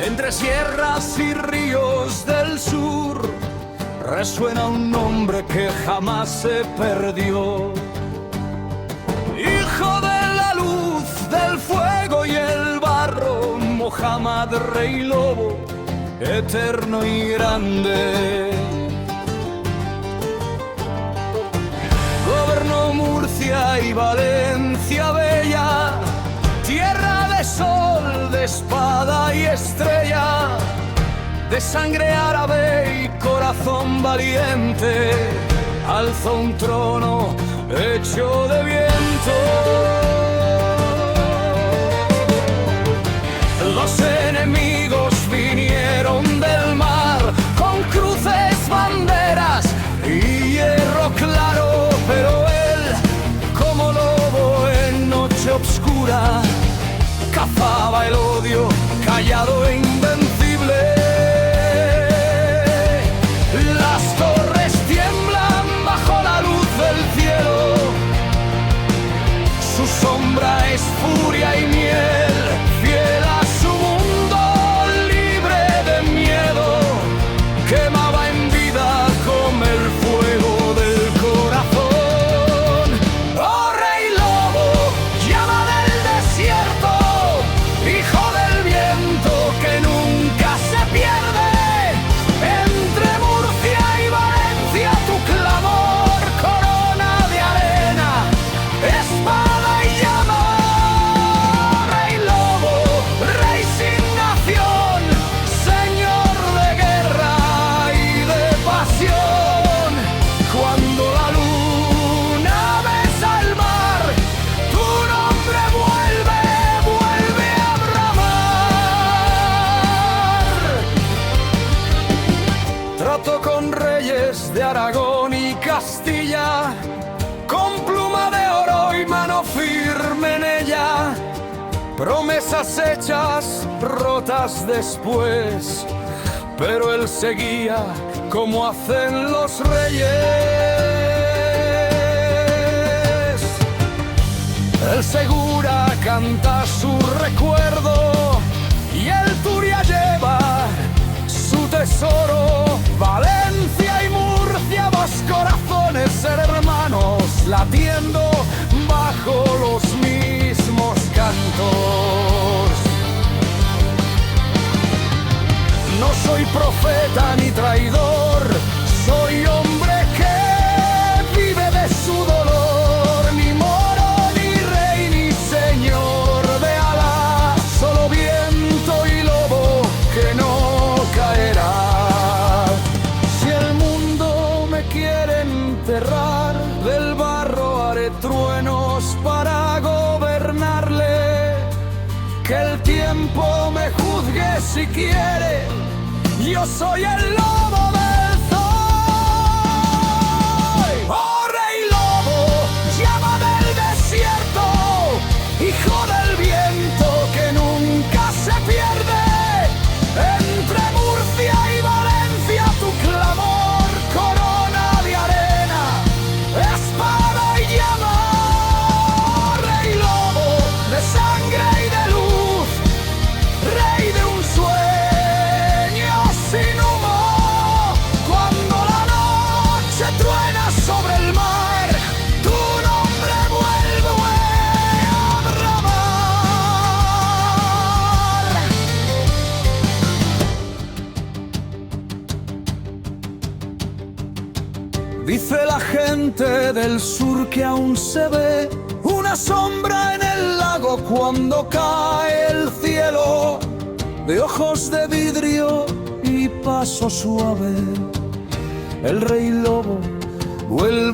Entre sierras y ríos del sur resuena un nombre que jamás se perdió. Hijo de la luz, del fuego y el barro, Mohammad Rey Lobo, eterno y grande. Gobernó Murcia y Valencia bella, tierra de sol, de espada y estrella, de sangre árabe y corazón valiente, alzó un trono hecho de viento. Los enemigos vinieron del mar con cruces, banderas y hierro claro, pero él, como lobo en noche oscura, cazaba el odio callado e invencible. Las torres tiemblan bajo la luz del cielo, su sombra es furia y miel, fiel a su mundo, libre de miedo, quemaba en vida como el fuego del corazón. Oh Rey Lobo, llama del desierto, hijo del viento que nunca se pierde. Entre Murcia y Valencia tu clamor, corona de arena, espada y llama. Rey Lobo, rey sin nación, señor de guerra y de pasión. Cuando la luna besa el mar, tu nombre vuelve a bramar. Trato con reyes de Aragón y Castilla, con pluma de oro y mano firme en ella, promesas hechas, rotas después, pero él seguía como hacen los reyes. El Segura canta su recuerdo y el Turia lleva su tesoro. Valencia y Murcia, dos corazones hermanos, latiendo bajo los mismos cantos. No soy profeta ni traidor, soy hombre que vive de su dolor, ni moro, ni rey, ni señor de Alá, solo viento y lobo que no caerá. Si el mundo me quiere enterrar, del barro haré truenos para gobernarle, que el tiempo me juzgue si quiere, yo soy el lobo del Zoy. Oh Rey Lobo, llama del desierto, hijo del viento que nunca se pierde. Entre Murcia y Valencia tu clamor, corona de arena, espada y llama. Rey Lobo, de sangre y de luz, rey de un sueño sin humo. Cuando la noche truena sobre el mar, tu nombre vuelve a bramar. Dice la gente del sur que aún se ve una sombra en el lago cuando cae el cielo, de ojos de vidrio y paso suave. El Rey Lobo vuelve